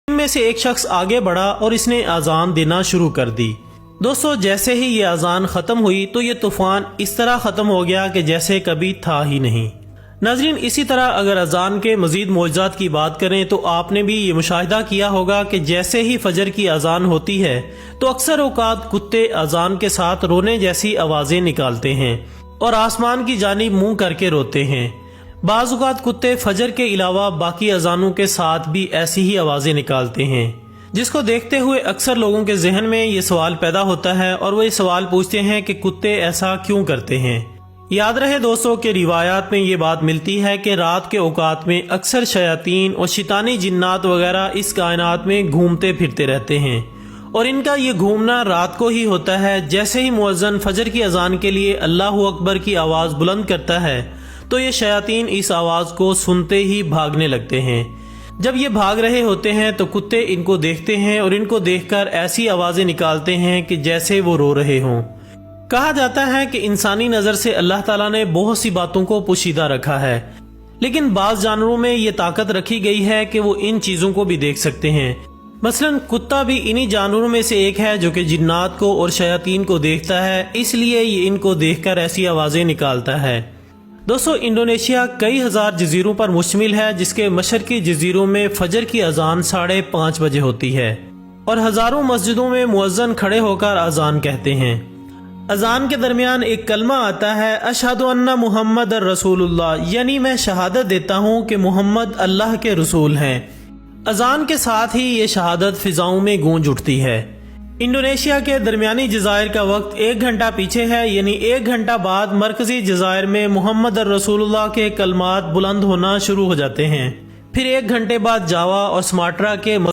ان میں سے ایک شخص آگے بڑھا اور اس نے اذان دینا شروع کر دی۔ دوستو جیسے ہی یہ اذان ختم ہوئی تو یہ طوفان اس طرح ختم ہو گیا کہ جیسے کبھی تھا ہی نہیں۔ ناظرین، اسی طرح اگر اذان کے مزید معجزات کی بات کریں تو آپ نے بھی یہ مشاہدہ کیا ہوگا کہ جیسے ہی فجر کی اذان ہوتی ہے تو اکثر اوقات کتے اذان کے ساتھ رونے جیسی آوازیں نکالتے ہیں اور آسمان کی جانب منہ کر کے روتے ہیں۔ بعض اوقات کتے فجر کے علاوہ باقی اذانوں کے ساتھ بھی ایسی ہی آوازیں نکالتے ہیں، جس کو دیکھتے ہوئے اکثر لوگوں کے ذہن میں یہ سوال پیدا ہوتا ہے اور وہ یہ سوال پوچھتے ہیں کہ کتے ایسا کیوں کرتے ہیں۔ یاد رہے دوستو کہ روایات میں یہ بات ملتی ہے کہ رات کے اوقات میں اکثر شیاطین اور شیطانی جنات وغیرہ اس کائنات میں گھومتے پھرتے رہتے ہیں، اور ان کا یہ گھومنا رات کو ہی ہوتا ہے۔ جیسے ہی مؤذن فجر کی اذان کے لیے اللہ اکبر کی آواز بلند کرتا ہے تو یہ شیاطین اس آواز کو سنتے ہی بھاگنے لگتے ہیں۔ جب یہ بھاگ رہے ہوتے ہیں تو کتے ان کو دیکھتے ہیں اور ان کو دیکھ کر ایسی آوازیں نکالتے ہیں کہ جیسے وہ رو رہے ہوں۔ کہا جاتا ہے کہ انسانی نظر سے اللہ تعالیٰ نے بہت سی باتوں کو پوشیدہ رکھا ہے، لیکن بعض جانوروں میں یہ طاقت رکھی گئی ہے کہ وہ ان چیزوں کو بھی دیکھ سکتے ہیں۔ مثلاً کتا بھی انہی جانوروں میں سے ایک ہے جو کہ جنات کو اور شیاطین کو دیکھتا ہے، اس لیے یہ ان کو دیکھ کر ایسی آوازیں نکالتا ہے۔ دوستو انڈونیشیا کئی ہزار جزیروں پر مشتمل ہے، جس کے مشرقی جزیروں میں فجر کی اذان 5:30 بجے ہوتی ہے اور ہزاروں مسجدوں میں مؤذن کھڑے ہو کر اذان کہتے ہیں۔ اذان کے درمیان ایک کلمہ آتا ہے، اشہد ان محمد رسول اللہ، یعنی میں شہادت دیتا ہوں کہ محمد اللہ کے رسول ہیں۔ اذان کے ساتھ ہی یہ شہادت فضاؤں میں گونج اٹھتی ہے۔ انڈونیشیا کے درمیانی جزائر کا وقت 1 گھنٹہ پیچھے ہے، یعنی 1 گھنٹہ بعد مرکزی جزائر میں محمد رسول اللہ کے کلمات بلند ہونا شروع ہو جاتے ہیں۔ پھر 1 گھنٹے بعد جاوا اور سماٹرا کے